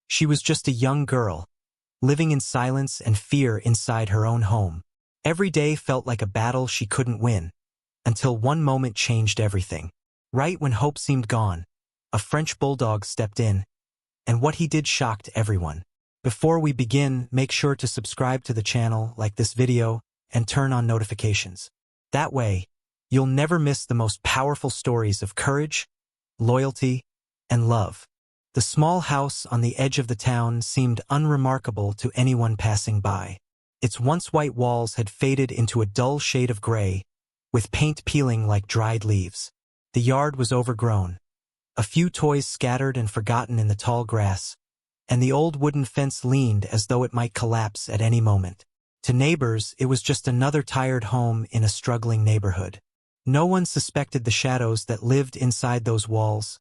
She was just a young girl, living in silence and fear inside her own home. Every day felt like a battle she couldn't win, until one moment changed everything. Right when hope seemed gone, a French bulldog stepped in, and what he did shocked everyone. Before we begin, make sure to subscribe to the channel, like this video, and turn on notifications. That way, you'll never miss the most powerful stories of courage, loyalty, and love. The small house on the edge of the town seemed unremarkable to anyone passing by. Its once white walls had faded into a dull shade of gray, with paint peeling like dried leaves. The yard was overgrown, a few toys scattered and forgotten in the tall grass, and the old wooden fence leaned as though it might collapse at any moment. To neighbors, it was just another tired home in a struggling neighborhood. No one suspected the shadows that lived inside those walls,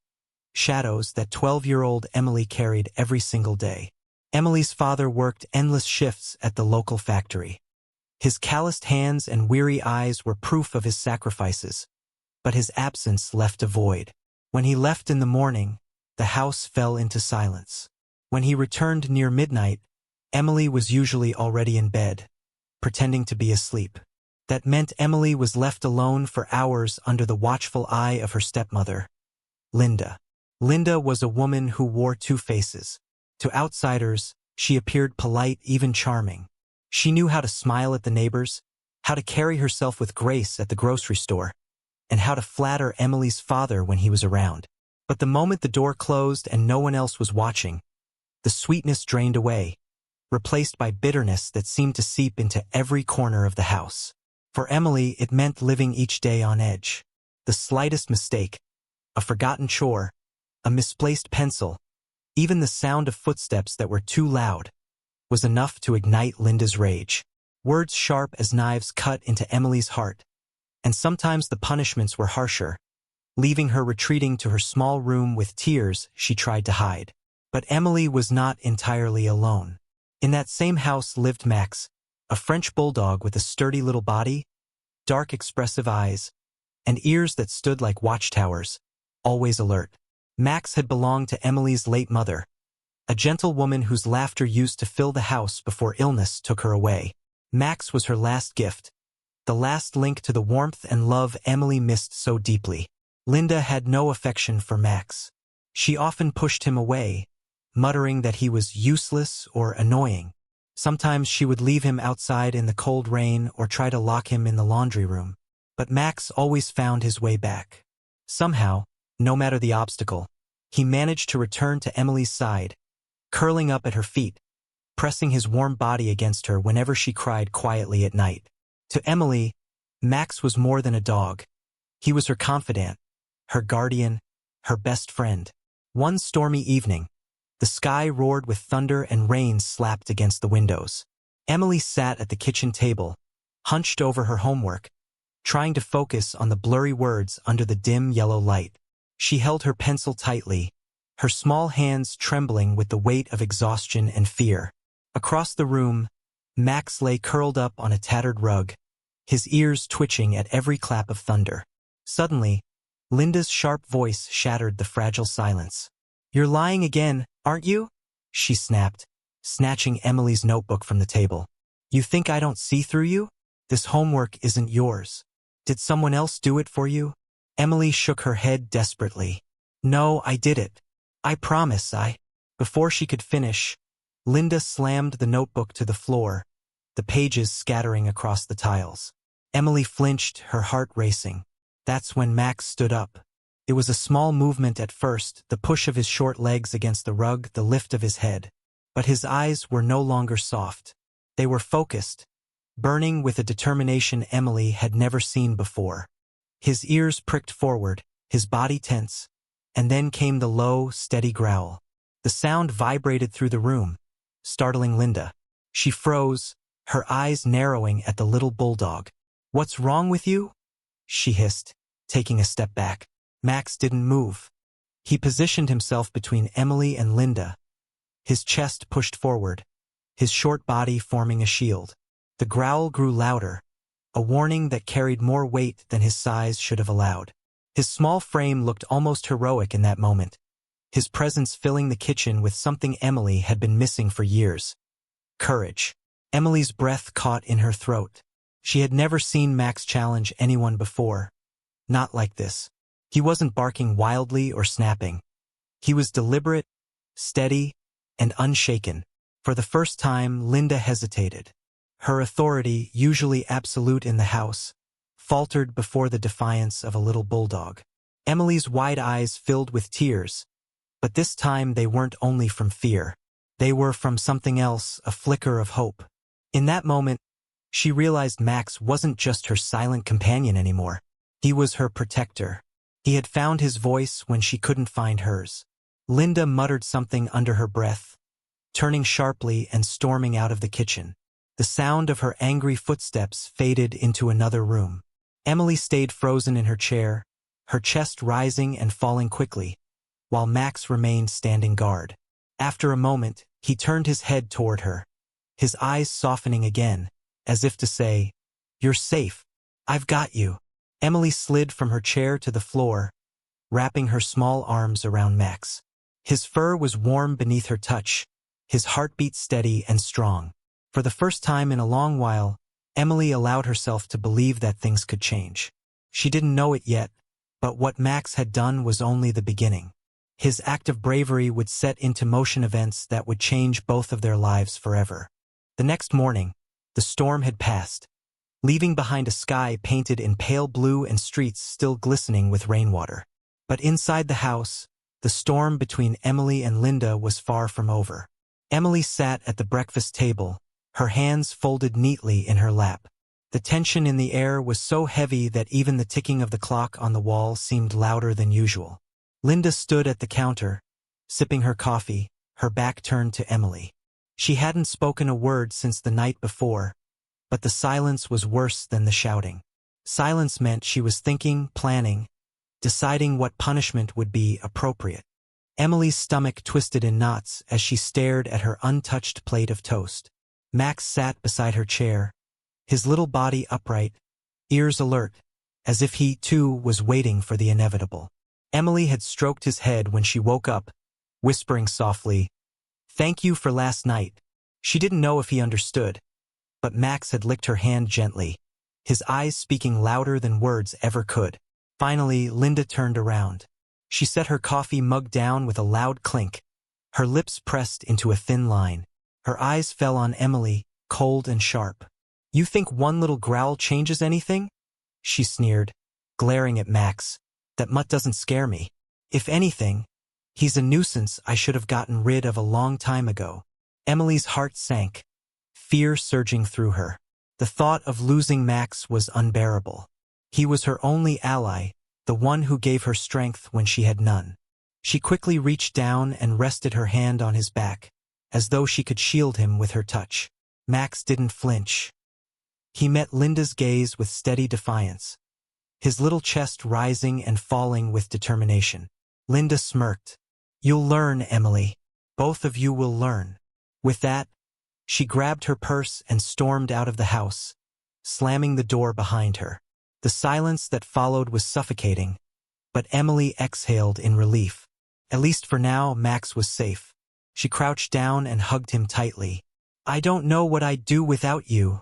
shadows that 12-year-old Emily carried every single day. Emily's father worked endless shifts at the local factory. His calloused hands and weary eyes were proof of his sacrifices, but his absence left a void. When he left in the morning, the house fell into silence. When he returned near midnight, Emily was usually already in bed, pretending to be asleep. That meant Emily was left alone for hours under the watchful eye of her stepmother, Linda. Linda was a woman who wore two faces. To outsiders, she appeared polite, even charming. She knew how to smile at the neighbors, how to carry herself with grace at the grocery store, and how to flatter Emily's father when he was around. But the moment the door closed and no one else was watching, the sweetness drained away, replaced by bitterness that seemed to seep into every corner of the house. For Emily, it meant living each day on edge. The slightest mistake, a forgotten chore, a misplaced pencil, even the sound of footsteps that were too loud, was enough to ignite Linda's rage. Words sharp as knives cut into Emily's heart, and sometimes the punishments were harsher, leaving her retreating to her small room with tears she tried to hide. But Emily was not entirely alone. In that same house lived Max, a French bulldog with a sturdy little body, dark expressive eyes, and ears that stood like watchtowers, always alert. Max had belonged to Emily's late mother, a gentle woman whose laughter used to fill the house before illness took her away. Max was her last gift, the last link to the warmth and love Emily missed so deeply. Linda had no affection for Max. She often pushed him away, muttering that he was useless or annoying. Sometimes she would leave him outside in the cold rain or try to lock him in the laundry room. But Max always found his way back. Somehow, no matter the obstacle, he managed to return to Emily's side, curling up at her feet, pressing his warm body against her whenever she cried quietly at night. To Emily, Max was more than a dog. He was her confidant, her guardian, her best friend. One stormy evening, the sky roared with thunder and rain slapped against the windows. Emily sat at the kitchen table, hunched over her homework, trying to focus on the blurry words under the dim yellow light. She held her pencil tightly, her small hands trembling with the weight of exhaustion and fear. Across the room, Max lay curled up on a tattered rug, his ears twitching at every clap of thunder. Suddenly, Linda's sharp voice shattered the fragile silence. "You're lying again, aren't you?" she snapped, snatching Emily's notebook from the table. "You think I don't see through you? This homework isn't yours. Did someone else do it for you?" Emily shook her head desperately. "No, I did it. I promise I—" Before she could finish, Linda slammed the notebook to the floor, the pages scattering across the tiles. Emily flinched, her heart racing. That's when Max stood up. It was a small movement at first, the push of his short legs against the rug, the lift of his head. But his eyes were no longer soft. They were focused, burning with a determination Emily had never seen before. His ears pricked forward, his body tense, and then came the low, steady growl. The sound vibrated through the room, startling Linda. She froze, her eyes narrowing at the little bulldog. "What's wrong with you?" she hissed, taking a step back. Max didn't move. He positioned himself between Emily and Linda, his chest pushed forward, his short body forming a shield. The growl grew louder, a warning that carried more weight than his size should have allowed. His small frame looked almost heroic in that moment, his presence filling the kitchen with something Emily had been missing for years. Courage. Emily's breath caught in her throat. She had never seen Max challenge anyone before. Not like this. He wasn't barking wildly or snapping. He was deliberate, steady, and unshaken. For the first time, Linda hesitated. Her authority, usually absolute in the house, faltered before the defiance of a little bulldog. Emily's wide eyes filled with tears, but this time they weren't only from fear. They were from something else, a flicker of hope. In that moment, she realized Max wasn't just her silent companion anymore. He was her protector. He had found his voice when she couldn't find hers. Linda muttered something under her breath, turning sharply and storming out of the kitchen. The sound of her angry footsteps faded into another room. Emily stayed frozen in her chair, her chest rising and falling quickly, while Max remained standing guard. After a moment, he turned his head toward her, his eyes softening again, as if to say, "You're safe. I've got you." Emily slid from her chair to the floor, wrapping her small arms around Max. His fur was warm beneath her touch, his heartbeat steady and strong. For the first time in a long while, Emily allowed herself to believe that things could change. She didn't know it yet, but what Max had done was only the beginning. His act of bravery would set into motion events that would change both of their lives forever. The next morning, the storm had passed, leaving behind a sky painted in pale blue and streets still glistening with rainwater. But inside the house, the storm between Emily and Linda was far from over. Emily sat at the breakfast table, her hands folded neatly in her lap. The tension in the air was so heavy that even the ticking of the clock on the wall seemed louder than usual. Linda stood at the counter, sipping her coffee, her back turned to Emily. She hadn't spoken a word since the night before, but the silence was worse than the shouting. Silence meant she was thinking, planning, deciding what punishment would be appropriate. Emily's stomach twisted in knots as she stared at her untouched plate of toast. Max sat beside her chair, his little body upright, ears alert, as if he, too, was waiting for the inevitable. Emily had stroked his head when she woke up, whispering softly, "Thank you for last night." She didn't know if he understood, but Max had licked her hand gently, his eyes speaking louder than words ever could. Finally, Linda turned around. She set her coffee mug down with a loud clink, her lips pressed into a thin line. Her eyes fell on Emily, cold and sharp. "You think one little growl changes anything?" she sneered, glaring at Max. "That mutt doesn't scare me. If anything, he's a nuisance I should have gotten rid of a long time ago." Emily's heart sank, fear surging through her. The thought of losing Max was unbearable. He was her only ally, the one who gave her strength when she had none. She quickly reached down and rested her hand on his back, as though she could shield him with her touch. Max didn't flinch. He met Linda's gaze with steady defiance, his little chest rising and falling with determination. Linda smirked. "You'll learn, Emily. Both of you will learn." With that, she grabbed her purse and stormed out of the house, slamming the door behind her. The silence that followed was suffocating, but Emily exhaled in relief. At least for now, Max was safe. She crouched down and hugged him tightly. "I don't know what I'd do without you,"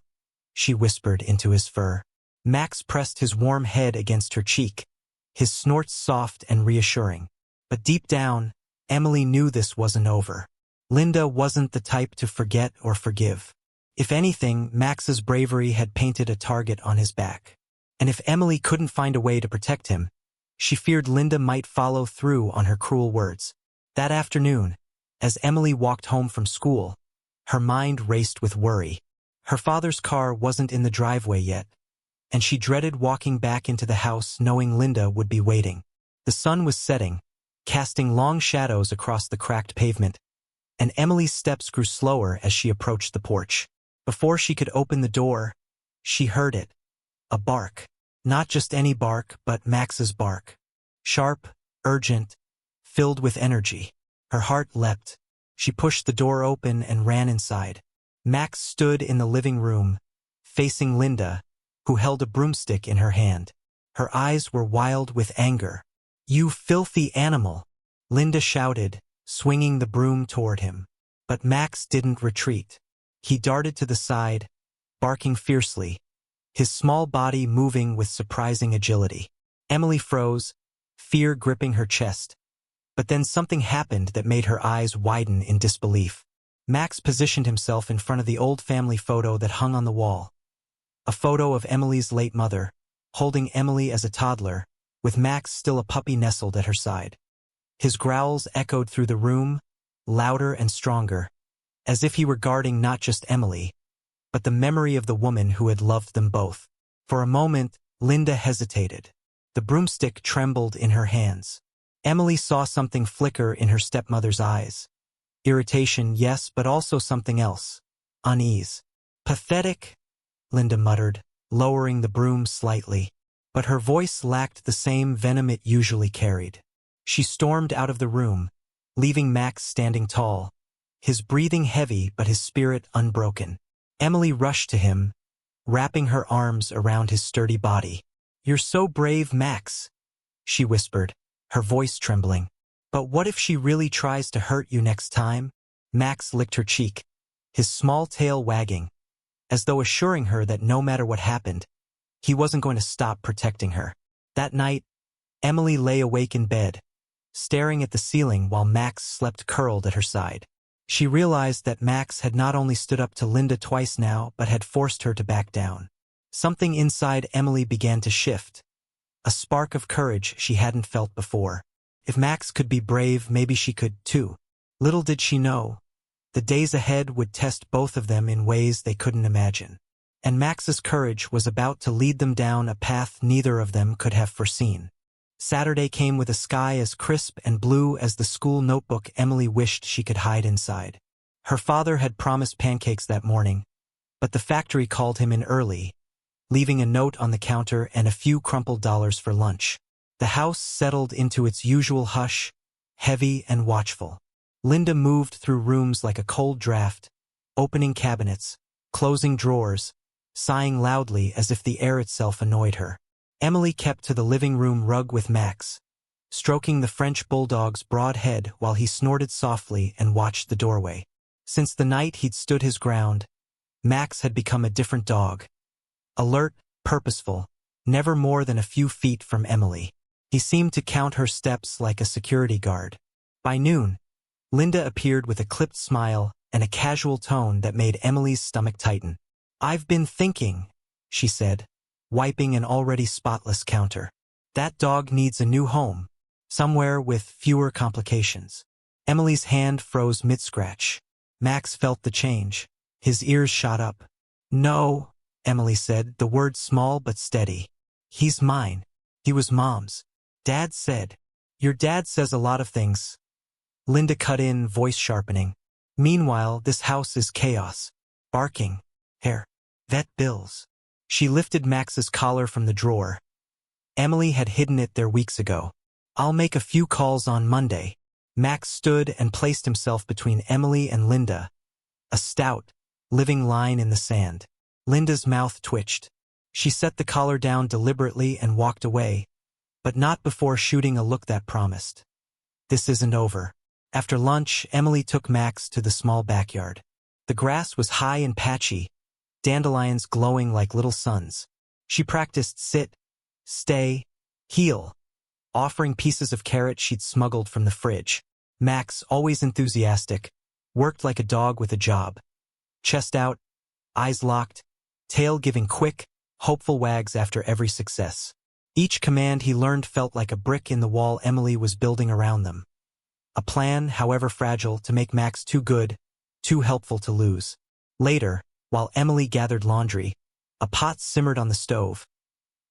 she whispered into his fur. Max pressed his warm head against her cheek, his snort soft and reassuring. But deep down, Emily knew this wasn't over. Linda wasn't the type to forget or forgive. If anything, Max's bravery had painted a target on his back. And if Emily couldn't find a way to protect him, she feared Linda might follow through on her cruel words. That afternoon, as Emily walked home from school, her mind raced with worry. Her father's car wasn't in the driveway yet, and she dreaded walking back into the house knowing Linda would be waiting. The sun was setting, casting long shadows across the cracked pavement, and Emily's steps grew slower as she approached the porch. Before she could open the door, she heard it. A bark. Not just any bark, but Max's bark. Sharp, urgent, filled with energy. Her heart leapt. She pushed the door open and ran inside. Max stood in the living room, facing Linda, who held a broomstick in her hand. Her eyes were wild with anger. "You filthy animal!" Linda shouted, swinging the broom toward him. But Max didn't retreat. He darted to the side, barking fiercely, his small body moving with surprising agility. Emily froze, fear gripping her chest. But then something happened that made her eyes widen in disbelief. Max positioned himself in front of the old family photo that hung on the wall. A photo of Emily's late mother, holding Emily as a toddler, with Max still a puppy nestled at her side. His growls echoed through the room, louder and stronger, as if he were guarding not just Emily, but the memory of the woman who had loved them both. For a moment, Linda hesitated. The broomstick trembled in her hands. Emily saw something flicker in her stepmother's eyes. Irritation, yes, but also something else. Unease. Pathetic, Linda muttered, lowering the broom slightly. But her voice lacked the same venom it usually carried. She stormed out of the room, leaving Max standing tall, his breathing heavy but his spirit unbroken. Emily rushed to him, wrapping her arms around his sturdy body. "You're so brave, Max," she whispered, her voice trembling. "But what if she really tries to hurt you next time?" Max licked her cheek, his small tail wagging, as though assuring her that no matter what happened, he wasn't going to stop protecting her. That night, Emily lay awake in bed, staring at the ceiling while Max slept curled at her side. She realized that Max had not only stood up to Linda twice now, but had forced her to back down. Something inside Emily began to shift, a spark of courage she hadn't felt before. If Max could be brave, maybe she could too. Little did she know, the days ahead would test both of them in ways they couldn't imagine. And Max's courage was about to lead them down a path neither of them could have foreseen. Saturday came with a sky as crisp and blue as the school notebook Emily wished she could hide inside. Her father had promised pancakes that morning, but the factory called him in early, leaving a note on the counter and a few crumpled dollars for lunch. The house settled into its usual hush, heavy and watchful. Linda moved through rooms like a cold draft, opening cabinets, closing drawers, sighing loudly as if the air itself annoyed her. Emily kept to the living room rug with Max, stroking the French bulldog's broad head while he snorted softly and watched the doorway. Since the night he'd stood his ground, Max had become a different dog. Alert, purposeful, never more than a few feet from Emily. He seemed to count her steps like a security guard. By noon, Linda appeared with a clipped smile and a casual tone that made Emily's stomach tighten. "I've been thinking," she said, wiping an already spotless counter. "That dog needs a new home, somewhere with fewer complications." Emily's hand froze mid-scratch. Max felt the change. His ears shot up. "No," Emily said, the word small but steady. "He's mine. He was Mom's. Dad said." "Your dad says a lot of things," Linda cut in, voice sharpening. "Meanwhile, this house is chaos. Barking, hair, vet bills." She lifted Max's collar from the drawer. Emily had hidden it there weeks ago. "I'll make a few calls on Monday." Max stood and placed himself between Emily and Linda, a stout, living line in the sand. Linda's mouth twitched. She set the collar down deliberately and walked away, but not before shooting a look that promised. This isn't over. After lunch, Emily took Max to the small backyard. The grass was high and patchy, dandelions glowing like little suns. She practiced sit, stay, heel, offering pieces of carrot she'd smuggled from the fridge. Max, always enthusiastic, worked like a dog with a job. Chest out, eyes locked, tail giving quick, hopeful wags after every success. Each command he learned felt like a brick in the wall Emily was building around them. A plan, however fragile, to make Max too good, too helpful to lose. Later, while Emily gathered laundry, a pot simmered on the stove.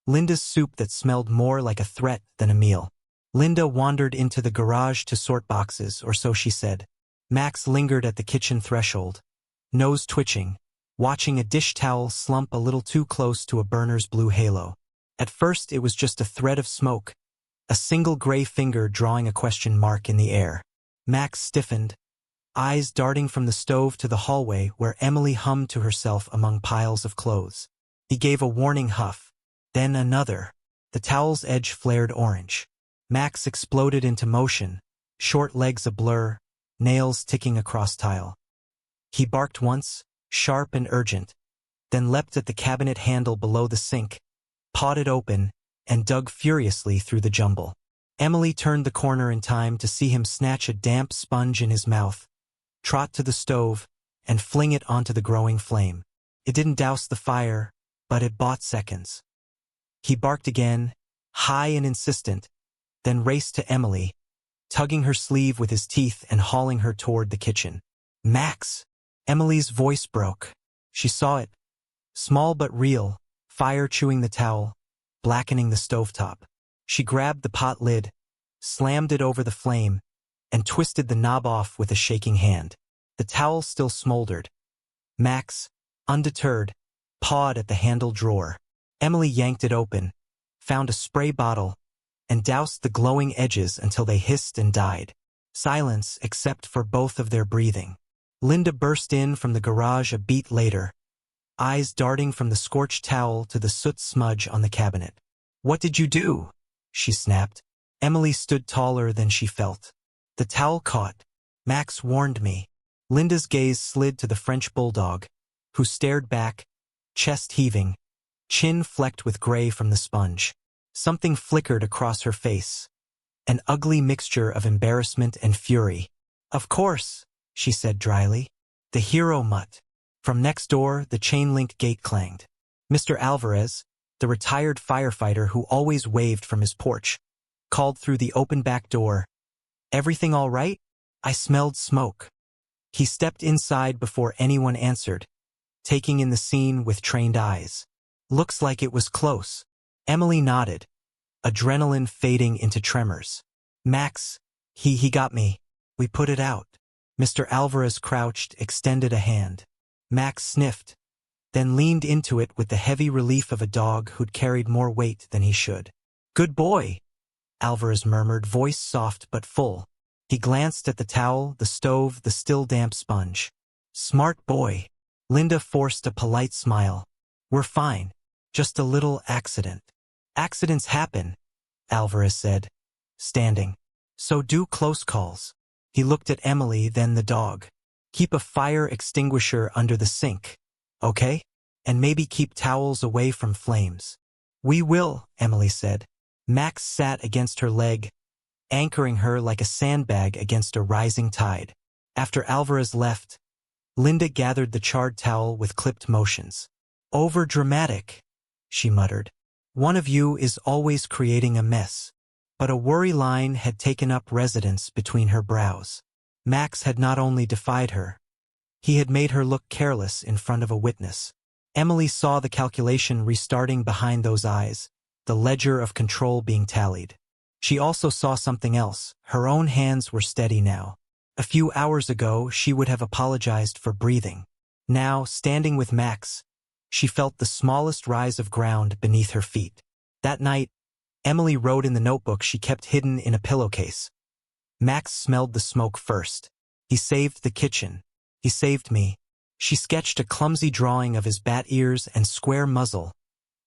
Linda's soup that smelled more like a threat than a meal. Linda wandered into the garage to sort boxes, or so she said. Max lingered at the kitchen threshold, nose twitching, watching a dish towel slump a little too close to a burner's blue halo. At first it was just a thread of smoke, a single gray finger drawing a question mark in the air. Max stiffened, eyes darting from the stove to the hallway where Emily hummed to herself among piles of clothes. He gave a warning huff, then another. The towel's edge flared orange. Max exploded into motion, short legs a blur, nails ticking across tile. He barked once, sharp and urgent, then leapt at the cabinet handle below the sink, pawed it open, and dug furiously through the jumble. Emily turned the corner in time to see him snatch a damp sponge in his mouth, trot to the stove, and fling it onto the growing flame. It didn't douse the fire, but it bought seconds. He barked again, high and insistent, then raced to Emily, tugging her sleeve with his teeth and hauling her toward the kitchen. "Max!" Emily's voice broke. She saw it. Small but real, fire chewing the towel, blackening the stovetop. She grabbed the pot lid, slammed it over the flame, and twisted the knob off with a shaking hand. The towel still smoldered. Max, undeterred, pawed at the handle drawer. Emily yanked it open, found a spray bottle, and doused the glowing edges until they hissed and died. Silence except for both of their breathing. Linda burst in from the garage a beat later, eyes darting from the scorched towel to the soot smudge on the cabinet. "What did you do?" she snapped. Emily stood taller than she felt. "The towel caught. Max warned me." Linda's gaze slid to the French Bulldog, who stared back, chest heaving, chin flecked with gray from the sponge. Something flickered across her face, an ugly mixture of embarrassment and fury. "Of course," she said dryly. "The hero mutt." From next door, the chain-link gate clanged. Mr. Alvarez, the retired firefighter who always waved from his porch, called through the open back door, "Everything all right? I smelled smoke." He stepped inside before anyone answered, taking in the scene with trained eyes. "Looks like it was close." Emily nodded, adrenaline fading into tremors. "Max, he got me. We put it out." Mr. Alvarez crouched, extended a hand. Max sniffed, then leaned into it with the heavy relief of a dog who'd carried more weight than he should. "Good boy," Alvarez murmured, voice soft but full. He glanced at the towel, the stove, the still damp sponge. "Smart boy." Linda forced a polite smile. "We're fine. Just a little accident." "Accidents happen," Alvarez said, standing. "So do close calls." He looked at Emily, then the dog. "Keep a fire extinguisher under the sink, okay? And maybe keep towels away from flames." "We will," Emily said. Max sat against her leg, anchoring her like a sandbag against a rising tide. After Alvarez left, Linda gathered the charred towel with clipped motions. "Over-dramatic," she muttered. "One of you is always creating a mess." But a worry line had taken up residence between her brows. Max had not only defied her, he had made her look careless in front of a witness. Emily saw the calculation restarting behind those eyes, the ledger of control being tallied. She also saw something else. Her own hands were steady now. A few hours ago, she would have apologized for breathing. Now, standing with Max, she felt the smallest rise of ground beneath her feet. That night, Emily wrote in the notebook she kept hidden in a pillowcase. Max smelled the smoke first. He saved the kitchen. He saved me. She sketched a clumsy drawing of his bat ears and square muzzle,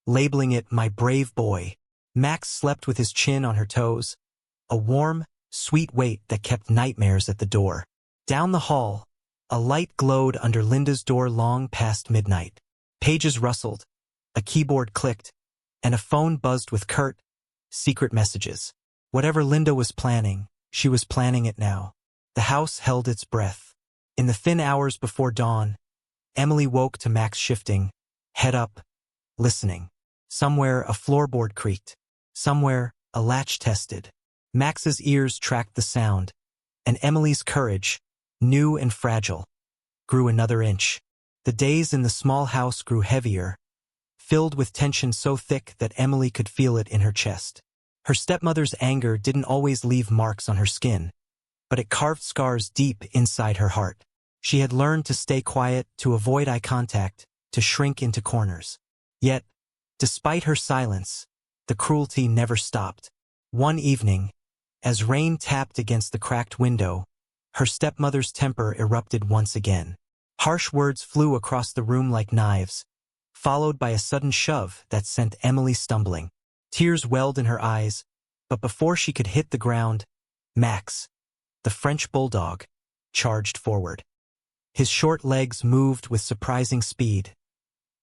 labeling it "my brave boy." Max slept with his chin on her toes, a warm, sweet weight that kept nightmares at the door. Down the hall, a light glowed under Linda's door long past midnight. Pages rustled, a keyboard clicked, and a phone buzzed with curt, secret messages. Whatever Linda was planning, she was planning it now. The house held its breath. In the thin hours before dawn, Emily woke to Max shifting, head up, listening. Somewhere a floorboard creaked. Somewhere a latch tested. Max's ears tracked the sound, and Emily's courage, new and fragile, grew another inch. The days in the small house grew heavier, filled with tension so thick that Emily could feel it in her chest. Her stepmother's anger didn't always leave marks on her skin, but it carved scars deep inside her heart. She had learned to stay quiet, to avoid eye contact, to shrink into corners. Yet, despite her silence, the cruelty never stopped. One evening, as rain tapped against the cracked window, her stepmother's temper erupted once again. Harsh words flew across the room like knives, followed by a sudden shove that sent Emily stumbling. Tears welled in her eyes, but before she could hit the ground, "Max, the French Bulldog, charged forward. His short legs moved with surprising speed,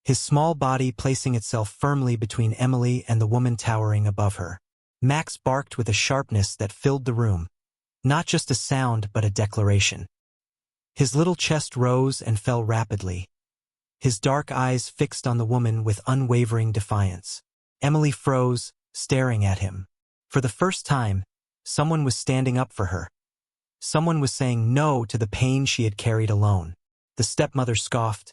his small body placing itself firmly between Emily and the woman towering above her. Max barked with a sharpness that filled the room, not just a sound but a declaration. His little chest rose and fell rapidly, his dark eyes fixed on the woman with unwavering defiance. Emily froze, staring at him. For the first time, someone was standing up for her. Someone was saying no to the pain she had carried alone. The stepmother scoffed,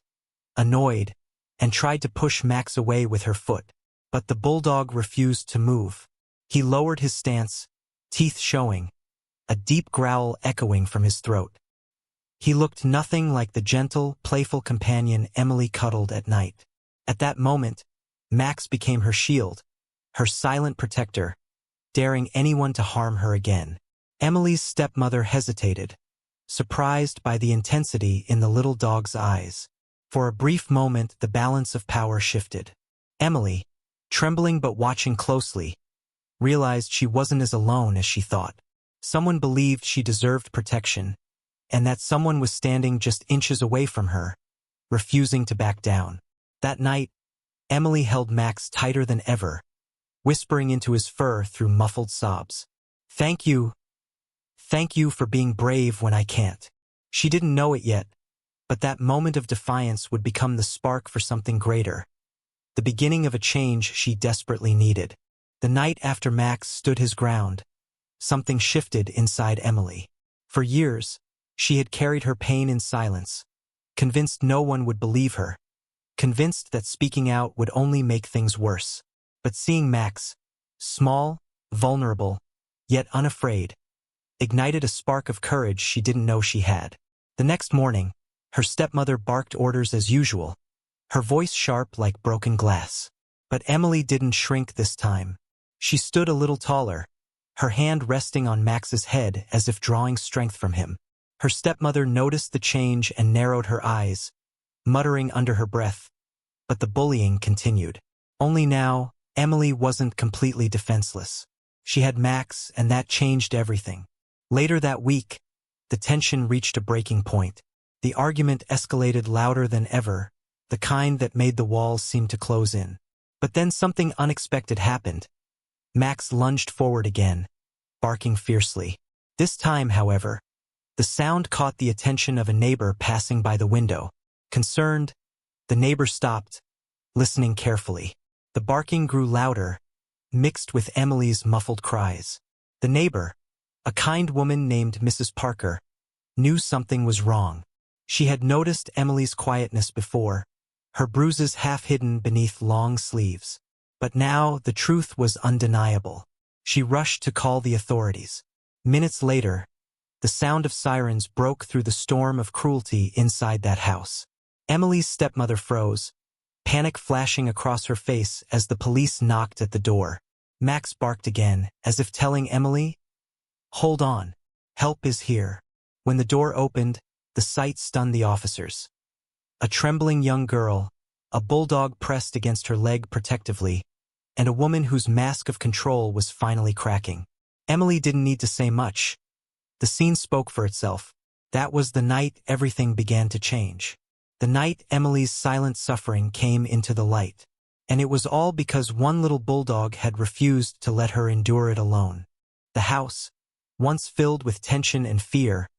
annoyed, and tried to push Max away with her foot. But the bulldog refused to move. He lowered his stance, teeth showing, a deep growl echoing from his throat. He looked nothing like the gentle, playful companion Emily cuddled at night. At that moment, Max became her shield, her silent protector, daring anyone to harm her again. Emily's stepmother hesitated, surprised by the intensity in the little dog's eyes. For a brief moment, the balance of power shifted. Emily, trembling but watching closely, realized she wasn't as alone as she thought. Someone believed she deserved protection, and that someone was standing just inches away from her, refusing to back down. That night, Emily held Max tighter than ever, whispering into his fur through muffled sobs. Thank you for being brave when I can't." She didn't know it yet, but that moment of defiance would become the spark for something greater, the beginning of a change she desperately needed. The night after Max stood his ground, something shifted inside Emily. For years, she had carried her pain in silence, convinced no one would believe her, convinced that speaking out would only make things worse. But seeing Max, small, vulnerable, yet unafraid, ignited a spark of courage she didn't know she had. The next morning, her stepmother barked orders as usual, her voice sharp like broken glass. But Emily didn't shrink this time. She stood a little taller, her hand resting on Max's head as if drawing strength from him. Her stepmother noticed the change and narrowed her eyes, muttering under her breath, but the bullying continued. Only now, Emily wasn't completely defenseless. She had Max, and that changed everything. Later that week, the tension reached a breaking point. The argument escalated louder than ever, the kind that made the walls seem to close in. But then something unexpected happened. Max lunged forward again, barking fiercely. This time, however, the sound caught the attention of a neighbor passing by the window. Concerned, the neighbor stopped, listening carefully. The barking grew louder, mixed with Emily's muffled cries. The neighbor, a kind woman named Mrs. Parker, knew something was wrong. She had noticed Emily's quietness before, her bruises half hidden beneath long sleeves. But now the truth was undeniable. She rushed to call the authorities. Minutes later, the sound of sirens broke through the storm of cruelty inside that house. Emily's stepmother froze, panic flashing across her face as the police knocked at the door. Max barked again, as if telling Emily, "Hold on, help is here." When the door opened, the sight stunned the officers. A trembling young girl, a bulldog pressed against her leg protectively, and a woman whose mask of control was finally cracking. Emily didn't need to say much. The scene spoke for itself. That was the night everything began to change. The night Emily's silent suffering came into the light. And it was all because one little bulldog had refused to let her endure it alone. The house, once filled with tension and fear,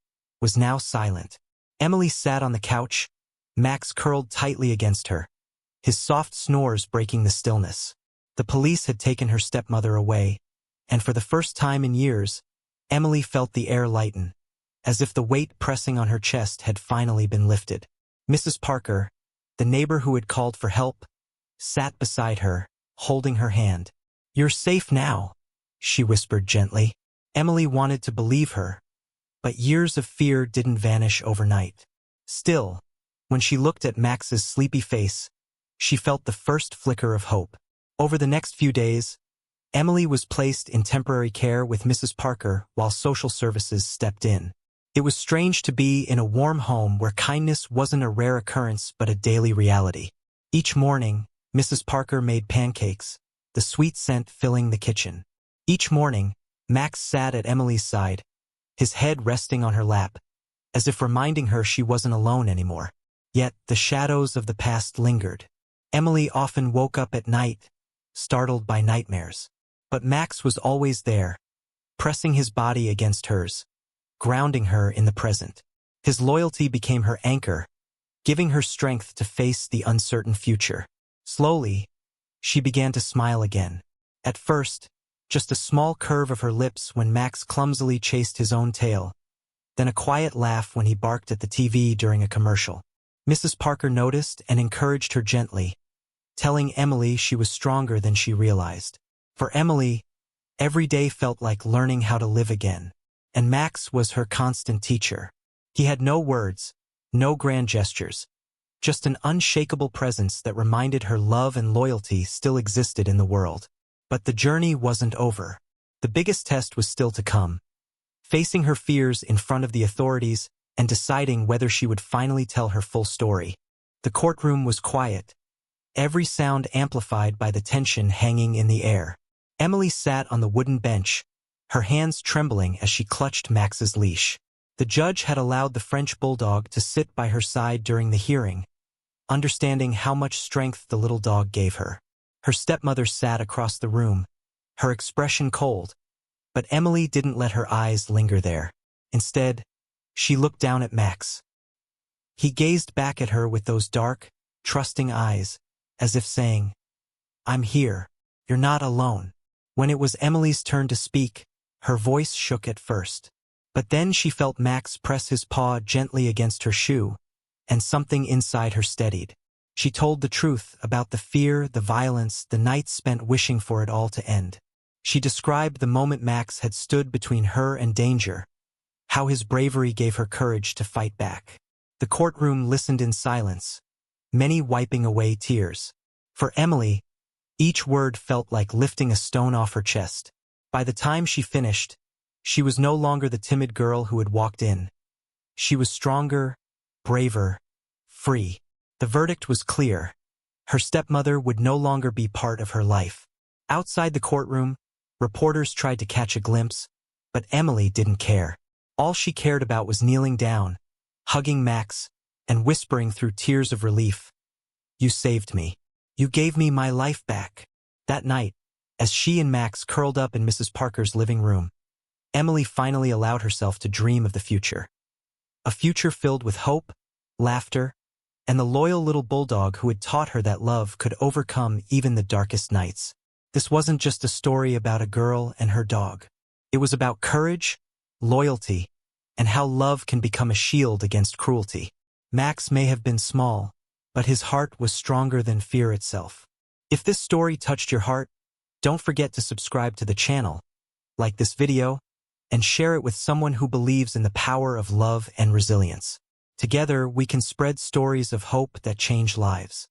was now silent. Emily sat on the couch, Max curled tightly against her, his soft snores breaking the stillness. The police had taken her stepmother away, and for the first time in years, Emily felt the air lighten, as if the weight pressing on her chest had finally been lifted. Mrs. Parker, the neighbor who had called for help, sat beside her, holding her hand. "You're safe now," she whispered gently. Emily wanted to believe her, but years of fear didn't vanish overnight. Still, when she looked at Max's sleepy face, she felt the first flicker of hope. Over the next few days, Emily was placed in temporary care with Mrs. Parker while social services stepped in. It was strange to be in a warm home where kindness wasn't a rare occurrence but a daily reality. Each morning, Mrs. Parker made pancakes, the sweet scent filling the kitchen. Each morning, Max sat at Emily's side, his head resting on her lap, as if reminding her she wasn't alone anymore. Yet the shadows of the past lingered. Emily often woke up at night, startled by nightmares. But Max was always there, pressing his body against hers, grounding her in the present. His loyalty became her anchor, giving her strength to face the uncertain future. Slowly, she began to smile again. At first, just a small curve of her lips when Max clumsily chased his own tail, then a quiet laugh when he barked at the TV during a commercial. Mrs. Parker noticed and encouraged her gently, telling Emily she was stronger than she realized. For Emily, every day felt like learning how to live again, and Max was her constant teacher. He had no words, no grand gestures, just an unshakable presence that reminded her love and loyalty still existed in the world. But the journey wasn't over. The biggest test was still to come, facing her fears in front of the authorities and deciding whether she would finally tell her full story. The courtroom was quiet, every sound amplified by the tension hanging in the air. Emily sat on the wooden bench, her hands trembling as she clutched Max's leash. The judge had allowed the French Bulldog to sit by her side during the hearing, understanding how much strength the little dog gave her. Her stepmother sat across the room, her expression cold, but Emily didn't let her eyes linger there. Instead, she looked down at Max. He gazed back at her with those dark, trusting eyes, as if saying, "I'm here. You're not alone." When it was Emily's turn to speak, her voice shook at first. But then she felt Max press his paw gently against her shoe, and something inside her steadied. She told the truth about the fear, the violence, the nights spent wishing for it all to end. She described the moment Max had stood between her and danger, how his bravery gave her courage to fight back. The courtroom listened in silence, many wiping away tears. For Emily, each word felt like lifting a stone off her chest. By the time she finished, she was no longer the timid girl who had walked in. She was stronger, braver, free. The verdict was clear. Her stepmother would no longer be part of her life. Outside the courtroom, reporters tried to catch a glimpse, but Emily didn't care. All she cared about was kneeling down, hugging Max, and whispering through tears of relief, "You saved me. You gave me my life back." That night, as she and Max curled up in Mrs. Parker's living room, Emily finally allowed herself to dream of the future. A future filled with hope, laughter, and the loyal little bulldog who had taught her that love could overcome even the darkest nights. This wasn't just a story about a girl and her dog. It was about courage, loyalty, and how love can become a shield against cruelty. Max may have been small, but his heart was stronger than fear itself. If this story touched your heart, don't forget to subscribe to the channel, like this video, and share it with someone who believes in the power of love and resilience. Together, we can spread stories of hope that change lives.